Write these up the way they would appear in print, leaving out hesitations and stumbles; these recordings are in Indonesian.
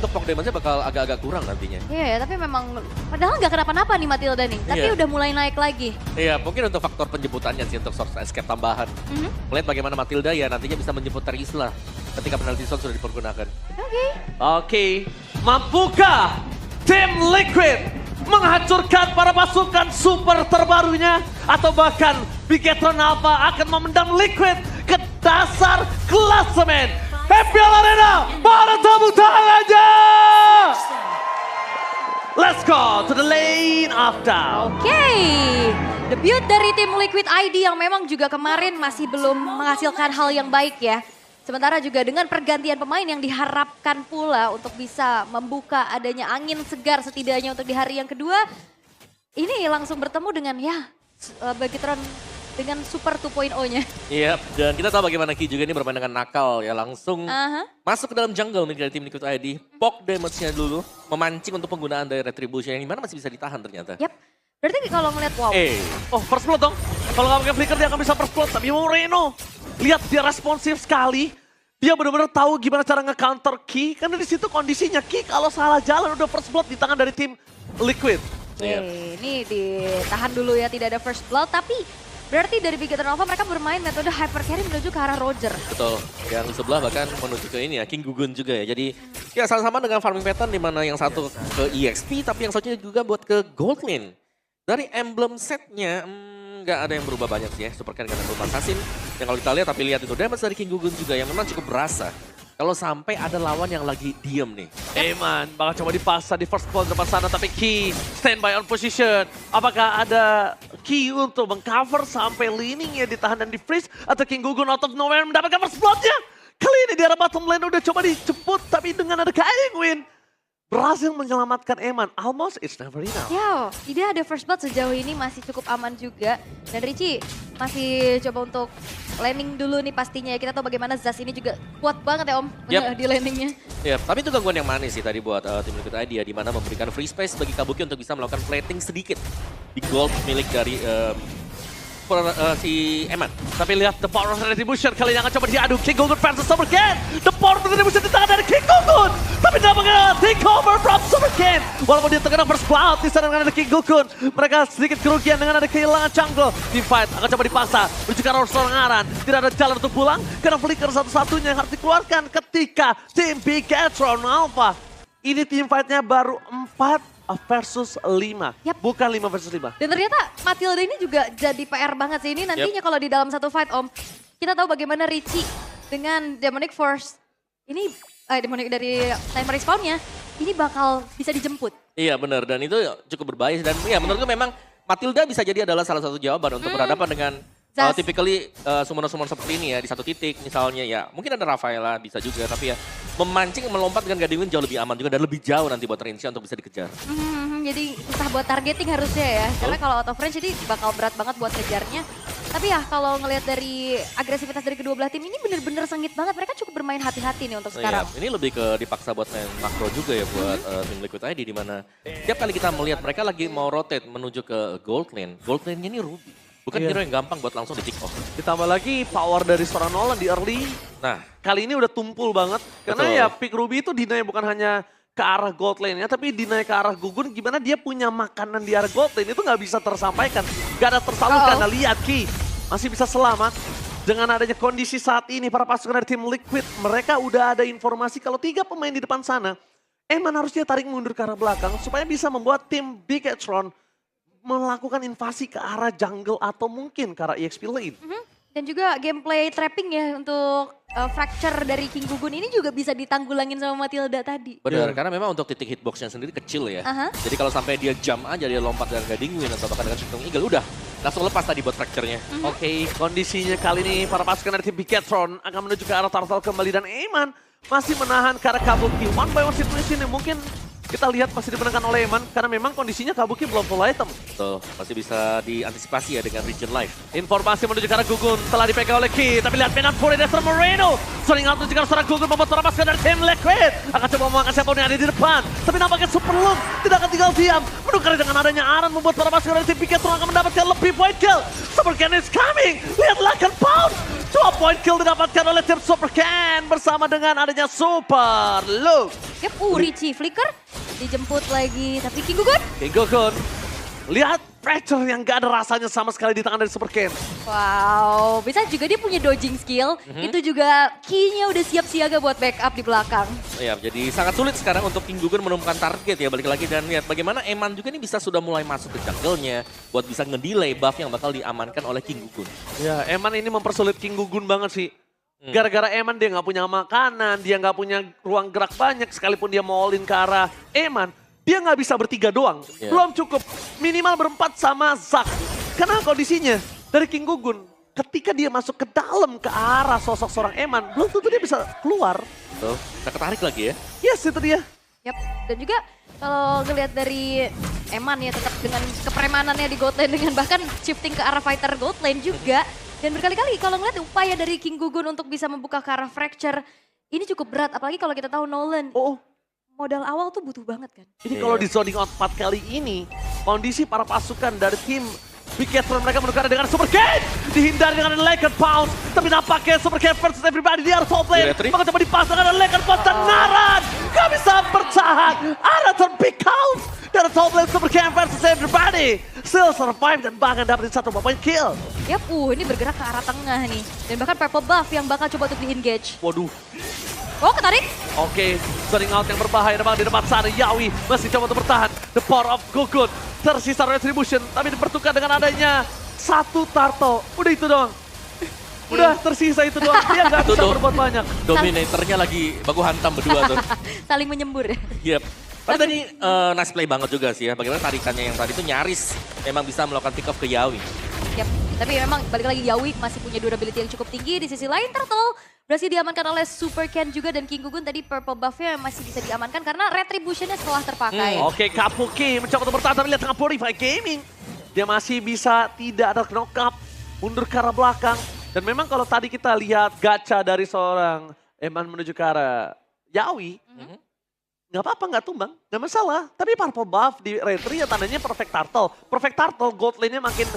untuk Pok Damage-nya bakal agak-agak kurang nantinya. Iya ya, tapi memang padahal nggak kenapa-napa nih Matilda nih. Tapi Iya. udah mulai naik lagi. Iya, mungkin untuk faktor penjemputannya sih untuk source escape tambahan. Melihat bagaimana Matilda ya nantinya bisa menjemput Terisla ketika penalty zone sudah dipergunakan. Oke, mampukah tim Liquid menghancurkan para pasukan super terbarunya? Atau bahkan Bigetron Alpha akan memendam Liquid ke dasar klasemen? FPL Arena, pada tepuk tangan aja! Let's go to the lane of down. Oke, debut dari tim Liquid ID yang memang juga kemarin masih belum menghasilkan hal yang baik ya. Sementara juga dengan pergantian pemain yang diharapkan pula untuk bisa membuka adanya angin segar setidaknya untuk di hari yang kedua. Ini langsung bertemu dengan ya Bigetron dengan super 2.0-nya. Iya, dan kita tahu bagaimana Ki juga ini bermain dengan nakal ya. Langsung masuk ke dalam jungle nih dari tim Liquid ID. Pok damage-nya dulu, memancing untuk penggunaan dari Retribution yang dimana masih bisa ditahan ternyata. Yap, berarti kalau ngeliat wow. Oh, first blood dong. Kalau nggak pakai flicker dia akan bisa first blood. Tapi Moreno, lihat dia responsif sekali. Dia benar-benar tahu gimana cara nge-counter Ki. Karena di situ kondisinya Ki kalau salah jalan udah first blood di tangan dari tim Liquid. Ini ditahan dulu ya, tidak ada first blood. Tapi berarti dari Bigetron Alpha mereka bermain metode hyper carry menuju ke arah Roger. Betul, yang sebelah bahkan menuju ke ini ya, King Gugun juga ya. Jadi ya sama-sama dengan farming pattern di mana yang satu ke EXP tapi yang satunya juga buat ke gold lane. Dari emblem setnya nggak ada yang berubah banyak sih ya, Super Ken dengan emblem assassin. Yang kalau kita lihat, tapi lihat itu damage dari King Gugun juga yang memang cukup berasa. Kalau sampai ada lawan yang lagi diem nih. Eman bakal coba dipaksa di first blood depan sana tapi Ki standby on position. Apakah ada Ki untuk mengcover sampai leaningnya ditahan dan di freeze atau King Gugun out of nowhere mendapatkan first bloodnya? Kali ini di arah bottom lane udah coba dijemput tapi dengan ada Kaing Win berhasil menyelamatkan Eman. Almost it's never enough. Ya, tidak ada first blood sejauh ini masih cukup aman juga. Dan Richie masih coba untuk landing dulu nih pastinya. Kita tahu bagaimana Zaz ini juga kuat banget ya Om di landingnya. Ya, tapi itu gangguan yang manis sih tadi buat tim Liquid ID ya, di mana memberikan free space bagi Kabuki untuk bisa melakukan plating sedikit di gold milik dari si Eman. Tapi lihat the power of retribution kali ini akan coba diadu. King Gugun versus Super Ken. The power of retribution di tangan dari King Gugun. Tapi dapatkan takeover from Super Ken. Walaupun dia terkena first blood di sana dengan ada King Gugun. Mereka sedikit kerugian dengan ada kehilangan jungle. Di fight akan coba dipaksa. Menuju ke arah serangan. Tidak ada jalan untuk pulang. Karena flicker satu-satunya yang harus dikeluarkan ketika tim Bigetron Alpha. Ini tim fightnya baru 4 versus 5. Bukan 5 versus 5. Dan ternyata Matilda ini juga jadi PR banget sih. Ini nantinya kalau di dalam satu fight Om. Kita tahu bagaimana Richie dengan Demonic Force. Ini Demonic dari timer respawn-nya. Ini bakal bisa dijemput. Iya benar, dan itu cukup berbahaya. Dan ya menurutku memang Matilda bisa jadi adalah salah satu jawaban untuk berhadapan dengan typically summon-summon seperti ini ya. Di satu titik misalnya ya. Mungkin ada Rafaela bisa juga, tapi ya memancing, melompat dengan Guardian Wind jauh lebih aman juga dan lebih jauh nanti buat Rinsha untuk bisa dikejar. Jadi susah buat targeting harusnya ya. Karena kalau out of range ini bakal berat banget buat kejarnya. Tapi ya kalau ngelihat dari agresivitas dari kedua belah tim ini bener-bener sengit banget. Mereka cukup bermain hati-hati nih untuk sekarang. Ini lebih ke dipaksa buat main makro juga ya buat tim Liquid ID. Di mana tiap kali kita melihat mereka lagi mau rotate menuju ke gold lane. Gold lane-nya ini Ruby. Bukan hero yang gampang buat langsung di pick off. Ditambah lagi power dari seorang Nolan di early. Nah, kali ini udah tumpul banget. Karena ya pick Ruby itu dinaik bukan hanya ke arah gold lane-nya, tapi dinaik ke arah Gugun. Gimana dia punya makanan di arah gold lane itu nggak bisa tersampaikan. Gak ada tersalurkan. Nah, lihat Ki masih bisa selamat. Dengan adanya kondisi saat ini para pasukan dari tim Liquid, mereka udah ada informasi kalau 3 pemain di depan sana, Eman harusnya tarik mundur ke arah belakang supaya bisa membuat tim Bigetron melakukan invasi ke arah jungle atau mungkin ke arah EXP lane. Dan juga gameplay trapping ya untuk fracture dari King Gugun ini juga bisa ditanggulangin sama Matilda tadi. Benar, karena memang untuk titik hitboxnya sendiri kecil ya. Jadi kalau sampai dia jump aja, dia lompat dengan Guiding Wind atau bahkan dengan Shifting Eagle, udah langsung lepas tadi buat fracture-nya. Oke, kondisinya kali ini para pasukan dari tim Bigetron akan menuju ke arah Turtle kembali dan Eman masih menahan ke arah Kabuki. One by one situation yang mungkin kita lihat masih dimenangkan oleh Eman karena memang kondisinya Kabuki belum full item. Tuh, masih bisa diantisipasi ya dengan Region Life. Informasi menuju ke arah Gugun telah dipegang oleh Ki, tapi lihat Penan Fury Destra Moreno. Sering out menuju ke arah seorang Gugun membuat para pasukan dari tim Liquid akan coba memakan siapapun yang ada di depan. Tapi nampaknya Super Loom tidak akan tinggal diam. Menukar dengan adanya Aran membuat para pasukan dari tim Bigetron akan mendapatkan lebih point kill. Super Ken is coming. Lihat Lakan Pound. 2 point kill didapatkan oleh tim Super Ken bersama dengan adanya Super Luke. Yep, Richie Flicker dijemput lagi, tapi King Gugun. King Gugun, lihat pressure yang gak ada rasanya sama sekali di tangan dari Super Ken. Wow, bisa juga dia punya dodging skill. Itu juga key-nya udah siap siaga buat backup di belakang. Ya, jadi sangat sulit sekarang untuk King Gugun menemukan target ya. Balik lagi dan lihat bagaimana Eman juga ini bisa sudah mulai masuk ke jungle-nya buat bisa ngedelay buff yang bakal diamankan oleh King Gugun. Ya, Eman ini mempersulit King Gugun banget sih. Gara-gara Eman dia nggak punya makanan, dia nggak punya ruang gerak banyak. Sekalipun dia mau all in ke arah Eman, dia nggak bisa bertiga doang. Yeah. Belum cukup. Minimal berempat sama Zack. Karena kondisinya dari King Gugun, ketika dia masuk ke dalam ke arah sosok seorang Eman, belum tentu dia bisa keluar. Tuh, kita ketarik lagi ya. Yes, itu dia. Yap, dan juga kalau ngelihat dari Eman ya tetap dengan kepremanannya di gold lane dengan bahkan shifting ke arah fighter gold lane juga. Dan berkali-kali kalau ngeliat upaya dari King Gugun untuk bisa membuka ke arah fracture, ini cukup berat. Apalagi kalau kita tahu Nolan, Oh, modal awal tuh butuh banget kan. ini kalau di zoning out 4 kali ini, kondisi para pasukan dari tim Big Cat mereka menukar dengan Super Cat. Dihindari dengan Laker Pounce. Tapi nampaknya Super Cat versus everybody di arah top lane. Diretri. Maka coba dipasang dengan Laker Pounce dan Naran. Gak bisa bertahan. Ada terpick out. Dari top lane Super Cat versus everybody. Still survive dan bahkan dapetin 1 point kill. Yap, ini bergerak ke arah tengah nih. Dan bahkan purple buff yang bakal coba untuk di-engage. Waduh. Oh, ketarik. Oke, zoning out yang berbahaya memang di depan sana. Yawi masih coba untuk bertahan. The power of Gugun. Tersisa Retribution, tapi dipertukar dengan adanya 1 turtle. Udah itu doang. Udah tersisa itu doang. Dia nggak Itu bisa doang. berbuat banyak. Dominatornya lagi baku hantam berdua tuh. Saling menyembur. Yep. Tapi tadi nice play banget juga sih ya. Bagaimana tarikannya yang tadi itu nyaris memang bisa melakukan pick off ke Yawi. Yap, tapi memang balik lagi Yawi masih punya durability yang cukup tinggi. Di sisi lain Turtle berhasil diamankan oleh Super Ken juga dan King Gugun tadi purple buff-nya masih bisa diamankan karena retribution-nya setelah terpakai. Oke, Kapuki mencoba untuk bertahan, tapi lihat tengah Purify Gaming. Dia masih bisa tidak ada knock up, mundur ke arah belakang. Dan memang kalau tadi kita lihat gacha dari seorang Eman menuju ke arah Yawi, nggak apa-apa, nggak tumbang, nggak masalah. Tapi purple buff di retri ya tandanya perfect turtle. Perfect turtle, gold lane-nya makin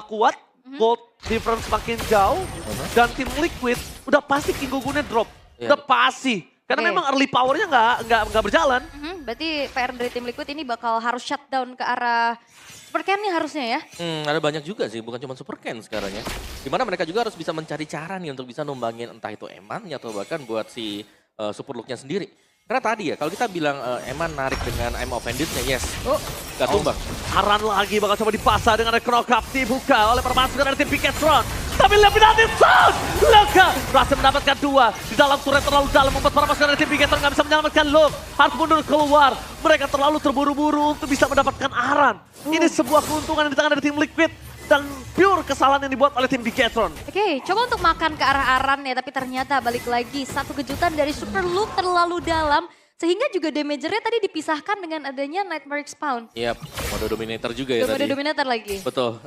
kuat, gold difference makin jauh, dan tim Liquid udah pasti King Gugunnya drop. Yeah. Udah pasti. Karena Oke. memang early power-nya nggak berjalan. Berarti PR dari tim Liquid ini bakal harus shutdown ke arah Super Ken nih harusnya ya. Ada banyak juga sih, bukan cuma Super Ken sekarang ya. Dimana mereka juga harus bisa mencari cara nih untuk bisa numbangin entah itu Eman atau bahkan buat si Super Luke-nya sendiri. Karena tadi ya, kalau kita bilang Eman narik dengan I'm Offended-nya, yes. Oh, Gak tumbang. Aran lagi bakal coba dipasang dengan knock up dibuka oleh permasukan dari tim Piketron. Tapi lebih nanti sound! Luka berhasil mendapatkan 2 di dalam turret terlalu dalam membuat para pasukan dari tim Piketron nggak bisa menyelamatkan Luke. Harus mundur keluar. Mereka terlalu terburu-buru untuk bisa mendapatkan Aran. Ini sebuah keuntungan yang di tangan dari tim Liquid dan pure kesalahan yang dibuat oleh tim Piketron. Oke, coba untuk makan ke arah Aran ya, tapi ternyata balik lagi satu kejutan dari Super Luke terlalu dalam. Sehingga juga damagernya tadi dipisahkan dengan adanya Nightmare Expound. Yap, mode Dominator juga ya Udah tadi. ada Dominator lagi. Betul.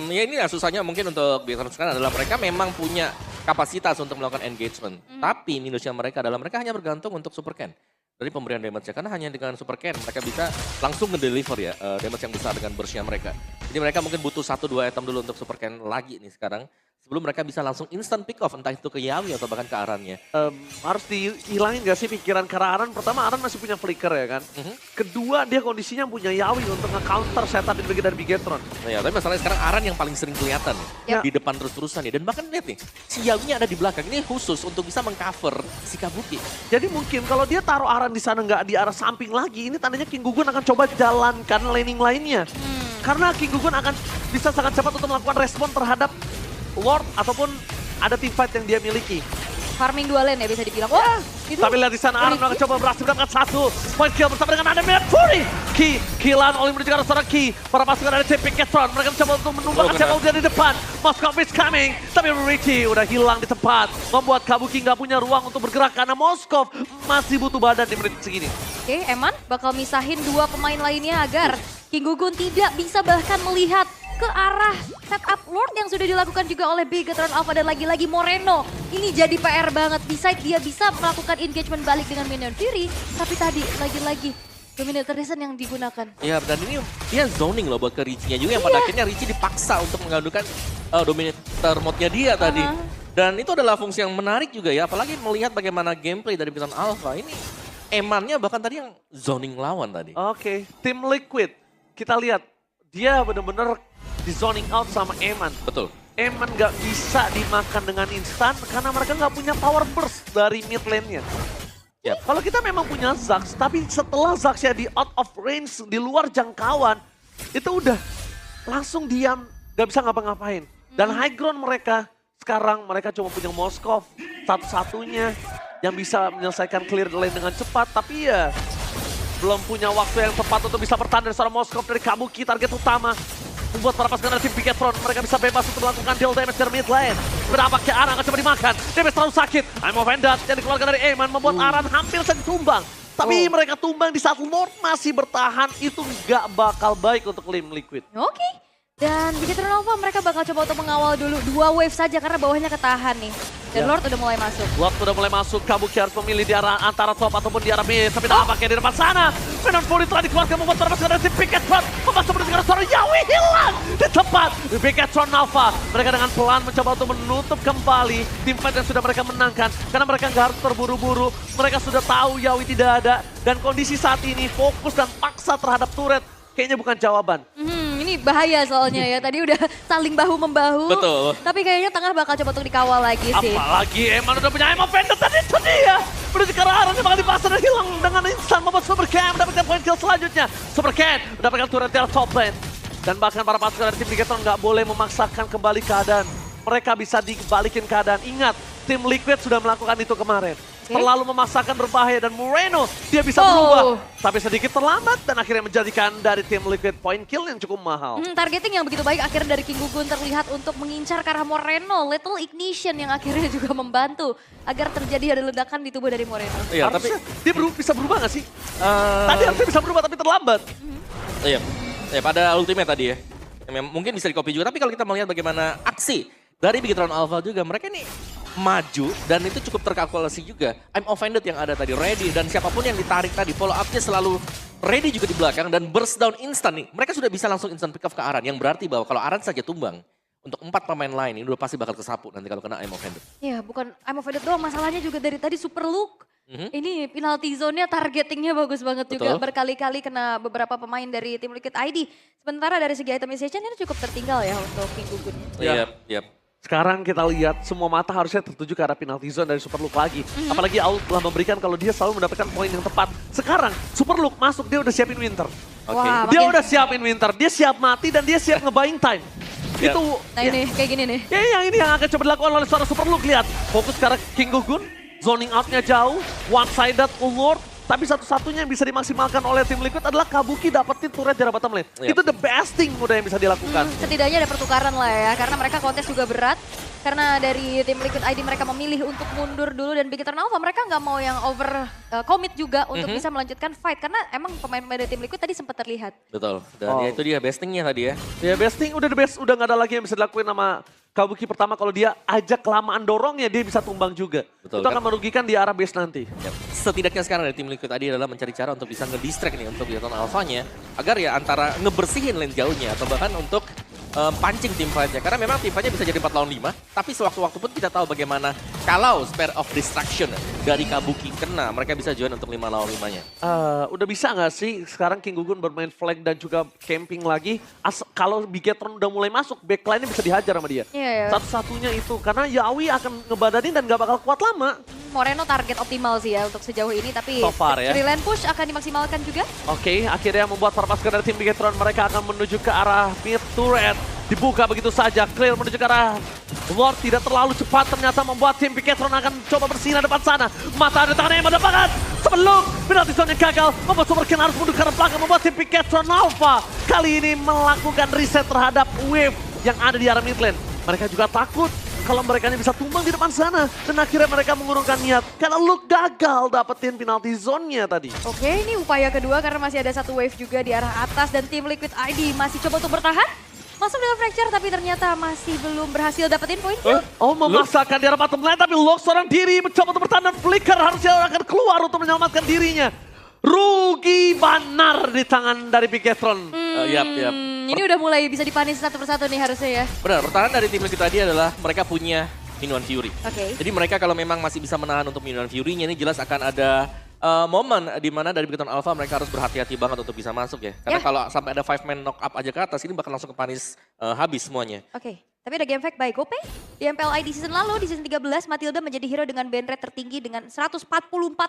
Ya ini ya susahnya mungkin untuk Piketron sekarang adalah mereka memang punya kapasitas untuk melakukan engagement. Tapi minusnya mereka adalah mereka hanya bergantung untuk Super Ken. Dari pemberian damage-nya. Karena hanya dengan Super Ken mereka bisa langsung ngedeliver ya damage yang besar dengan burst-nya mereka. Jadi mereka mungkin butuh 1-2 item dulu untuk Super Ken lagi nih sekarang. Sebelum mereka bisa langsung instant pick off entah itu ke Yawi atau bahkan ke Arannya. Harus dihilangin gak sih pikiran ke arah Aran? Pertama Aran masih punya flicker ya kan. Kedua dia kondisinya punya Yawi untuk nge-counter setup di bagian dari Bigetron. Nah ya, tapi masalahnya sekarang Aran yang paling sering kelihatan Yap. di depan terus-terusan ya. Dan bahkan lihat nih, si Yawinya ada di belakang. Ini khusus untuk bisa mengcover si Kabuki. Jadi mungkin kalau dia taruh Aran di sana nggak di arah samping lagi, ini tandanya King Gugun akan coba jalankan laning lainnya. Karena King Gugun akan bisa sangat cepat untuk melakukan respon terhadap Ward ataupun ada team fight yang dia miliki. Farming dua lane ya bisa dibilang. Oh, itu. Tapi lihat di sana Aran akan coba berhasil mendapatkan 1 point kill bersama dengan Adam Fury. Killan oleh menuju ke arah seorang Ki. Para pasukan dari tim Piketron mereka mencoba untuk menumbangkan siapa udah di depan. Moskov is coming. Tapi Richie udah hilang di tempat. Membuat Kabuki nggak punya ruang untuk bergerak karena Moskov masih butuh badan di menit segini. Oke, Eman bakal misahin dua pemain lainnya agar King Gugun tidak bisa bahkan melihat ke arah setup Lord yang sudah dilakukan juga oleh Bigetron Alpha dan lagi-lagi Moreno. Ini jadi PR banget. Besides dia bisa melakukan engagement balik dengan Minion Fury, tapi tadi lagi-lagi Dominator Descent yang digunakan. Ya dan ini dia zoning loh buat ke Richie-nya juga yang pada akhirnya Richie dipaksa untuk mengandungkan Dominator mode-nya dia tadi. Dan itu adalah fungsi yang menarik juga ya, apalagi melihat bagaimana gameplay dari Big Time Alpha ini. Emannya bahkan tadi yang zoning lawan tadi. Oke, tim Liquid. Kita lihat, dia benar-benar di zoning out sama Eman. Betul. Eman nggak bisa dimakan dengan instan karena mereka nggak punya power burst dari mid lane-nya. Yep. Kalau kita memang punya Zax, tapi setelah Zaxnya di out of range, di luar jangkauan, itu udah langsung diam, nggak bisa ngapa-ngapain. Dan high ground mereka, sekarang mereka cuma punya Moskov, satu-satunya yang bisa menyelesaikan clear the lane dengan cepat, tapi ya belum punya waktu yang tepat untuk bisa bertahan dari seorang Moskov dari Kabuki, target utama. Membuat para pasukan dari tim Bigetron, mereka bisa bebas untuk melakukan deal damage dari mid lane. Berapa ke Aran akan coba dimakan, damage terlalu sakit. I'm offended yang dikeluarkan dari Eman membuat Aran hampir saja tumbang. Tapi mereka tumbang di saat Lord masih bertahan, itu nggak bakal baik untuk tim Liquid. Oke. Dan Bigetron Alpha mereka bakal coba untuk mengawal dulu 2 wave saja karena bawahnya ketahan nih. Dan Lord udah mulai masuk. Lord udah mulai masuk, Kabuki harus memilih di arah antara top ataupun di arah mid. Tapi nampaknya di depan sana, Venom Fury telah dikeluarkan membuat para pasukan dari tim Bigetron. Memasuk dengan suara Yawi hilang di tempat Bigetron Alpha. Mereka dengan pelan mencoba untuk menutup kembali tim fight yang sudah mereka menangkan. Karena mereka nggak harus terburu-buru, mereka sudah tahu Yawi tidak ada. Dan kondisi saat ini fokus dan paksa terhadap turret kayaknya bukan jawaban. Ini bahaya soalnya ya, tadi udah saling bahu-membahu. Betul. Tapi kayaknya tengah bakal coba untuk dikawal lagi sih. Apalagi Eman udah punya Emma Vendor tadi itu dia. Menuju ke arah yang bakal dipasang dan hilang dengan instan membuat Super Cam mendapatkan poin kill selanjutnya. Super Cam mendapatkan turret di arah top lane. Dan bahkan para pasukan dari tim Bigetron nggak boleh memaksakan kembali keadaan. Mereka bisa dibalikin keadaan. Ingat, tim Liquid sudah melakukan itu kemarin. Terlalu memaksakan berbahaya dan Moreno dia bisa berubah. Tapi sedikit terlambat dan akhirnya menjadikan dari tim Liquid point kill yang cukup mahal. Targeting yang begitu baik akhirnya dari King Gugun terlihat untuk mengincar ke arah Moreno. Little Ignition yang akhirnya juga membantu agar terjadi ada ledakan di tubuh dari Moreno. Iya, tapi dia bisa berubah gak sih? Tadi harusnya bisa berubah tapi terlambat. Iya, ya, pada ultimate tadi ya. Mungkin bisa di-copy juga, tapi kalau kita melihat bagaimana aksi dari Bigetron Alpha juga, mereka ini maju dan itu cukup terkalkulasi juga. I'm offended yang ada tadi, ready, dan siapapun yang ditarik tadi, follow up-nya selalu ready juga di belakang dan burst down instant nih. Mereka sudah bisa langsung instant pick off ke Aran, yang berarti bahwa kalau Aran saja tumbang, untuk 4 pemain lain ini udah pasti bakal kesapu nanti kalau kena I'm offended. Iya, bukan I'm offended doang, masalahnya juga dari tadi super look. Ini penalty zone-nya targetingnya bagus banget juga. Berkali-kali kena beberapa pemain dari tim Liquid ID. Sementara dari segi itemization ini cukup tertinggal ya untuk King Gugun. Iya. Sekarang kita lihat semua mata harusnya tertuju ke arah penalty zone dari Super Look lagi. Apalagi Aul telah memberikan kalau dia selalu mendapatkan poin yang tepat. Sekarang Super Look masuk, dia udah siapin Winter. Wah, Dia udah siapin Winter, dia siap mati dan dia siap nge-buying time. Itu Nah ini kayak gini nih. ya yang ini yang akan coba dilakukan oleh seorang Super Look. Lihat, fokus ke arah King Gugun, zoning out-nya jauh, one-sided Lord. Tapi satu-satunya yang bisa dimaksimalkan oleh tim Liquid adalah Kabuki dapetin turret dari bottom lane. Itu the best thing udah yang bisa dilakukan. Setidaknya ada pertukaran lah ya, karena mereka kontes juga berat. Karena dari tim Liquid ID mereka memilih untuk mundur dulu dan Bigetron Alpha mereka nggak mau yang over commit juga untuk bisa melanjutkan fight. Karena emang pemain-pemain dari tim Liquid tadi sempat terlihat. Betul, dan ya itu dia bestingnya tadi ya. Ya besting udah the best, udah nggak ada lagi yang bisa dilakuin sama Kabuki. Pertama kalau dia ajak kelamaan dorongnya dia bisa tumbang juga. Betul, itu akan merugikan di arah base nanti. Setidaknya sekarang dari tim Liquid tadi adalah mencari cara untuk bisa nge-distract nih untuk Bigetron Alpha-nya. Agar ya antara ngebersihin lane jauhnya atau bahkan untuk pancing tim fight-nya. Karena memang tim fight-nya bisa jadi 4 lawan 5. Tapi sewaktu-waktu pun kita tahu bagaimana kalau spare of distraction dari Kabuki kena, mereka bisa join untuk 5 lawan 5-nya. Udah bisa nggak sih sekarang King Gugun bermain flag dan juga camping lagi? Kalau Bigetron udah mulai masuk, backline-nya bisa dihajar sama dia. Iya. Satu-satunya itu, karena Yawi akan ngebadanin dan nggak bakal kuat lama. Moreno target optimal sih ya untuk sejauh ini, tapi So far ya. Freelance push akan dimaksimalkan juga. Oke, akhirnya membuat para pasukan dari tim Bigetron, mereka akan menuju ke arah mid turret. Dibuka begitu saja, clear menuju ke arah Lord, tidak terlalu cepat ternyata membuat tim Bigetron akan coba bersinar depan sana. Mata ada tangannya yang mendapatkan sebelum penalti zone yang gagal, membuat Super Ken harus mundur ke arah belakang, membuat tim Bigetron Alpha kali ini melakukan reset terhadap wave yang ada di arah mid lane. Mereka juga takut kalau mereka bisa tumbang di depan sana. Dan akhirnya mereka mengurungkan niat karena Luke gagal dapetin penalti zone-nya tadi. Oke, ini upaya kedua karena masih ada satu wave juga di arah atas dan tim Liquid ID masih coba untuk bertahan. Masuk dengan fracture tapi ternyata masih belum berhasil dapetin poin kill. Memaksakan di arah bottom lane tapi Luke seorang diri mencoba untuk bertahan dan Flicker harusnya akan keluar untuk menyelamatkan dirinya. Rugi benar di tangan dari Bigetron. Yap. Ini udah mulai bisa dipanis satu persatu nih harusnya ya. Benar, pertahanan dari tim Liquid tadi adalah mereka punya Minuan Fury. Oke. Jadi mereka kalau memang masih bisa menahan untuk Minuan Fury-nya ini jelas akan ada momen di mana dari Beacon Alpha mereka harus berhati-hati banget untuk bisa masuk ya. Karena kalau sampai ada 5-man knock up aja ke atas ini bakal langsung kepanis habis semuanya. Oke. Tapi ada game fact by Gope. Di MPLI di season lalu, di season 13, Matilda menjadi hero dengan ban rate tertinggi dengan 144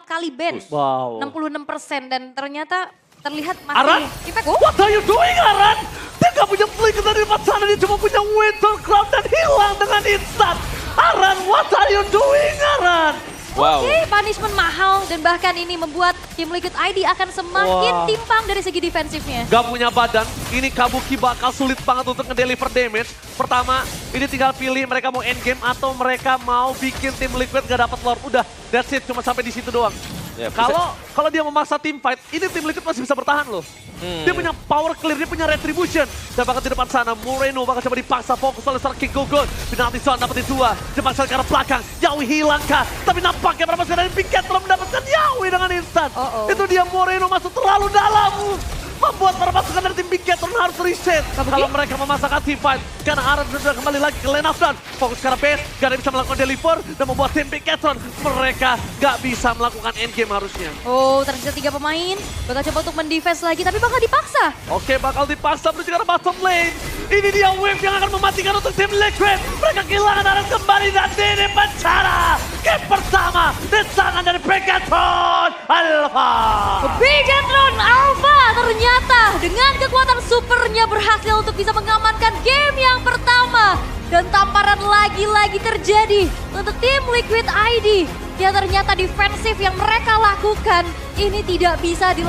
kali ban. Wow. 66% dan ternyata terlihat Aran? masih impact. What are you doing, Aran? Dia gak punya flicker dari depan sana, dia cuma punya Winter Crown dan hilang dengan instan. Aran, what are you doing, Aran? Wow. Oke, punishment mahal dan bahkan ini membuat Team Liquid ID akan semakin Wah. timpang dari segi defensifnya. Gak punya badan, ini Kabuki bakal sulit banget untuk ngedeliver damage. Pertama, ini tinggal pilih mereka mau endgame atau mereka mau bikin tim Liquid gak dapat lore. Udah, that's it, cuma sampai di situ doang. Ya, Kalau dia memaksa tim fight, ini tim Liquid masih bisa bertahan loh. Dia punya power clear, dia punya retribution. Dan bahkan di depan sana, Moreno bakal coba dipaksa fokus oleh seorang King Gogon. Penalti zone dapetin 2, dipaksa ke arah belakang. Yawi hilang kah? Tapi nampaknya berapa sekali dari Piket telah mendapatkan Yawi dengan instan. Itu dia Moreno masuk terlalu dalam. Membuat para pasukan dari tim Big Gator harus reset. Kalau mereka memasakkan team fight. Karena Aran sudah kembali lagi ke lane of down. Fokus ke arah base, gak ada yang bisa melakukan deliver. Dan membuat tim Big Gator, mereka gak bisa melakukan endgame harusnya. Oh, tersisa 3 pemain. Bakal coba untuk mendefense lagi, tapi bakal dipaksa. Oke, bakal dipaksa menuju ke arah bottom lane. Ini dia wave yang akan mematikan untuk tim Liquid. Mereka kehilangan Aran kembali dan ini pencara. Game pertama, disangan dari Begatron Alpha. Beacon Alpha ternyata dengan kekuatan supernya berhasil untuk bisa mengamankan game yang pertama. Dan tamparan lagi-lagi terjadi untuk tim Liquid ID. Yang ternyata defensif yang mereka lakukan ini tidak bisa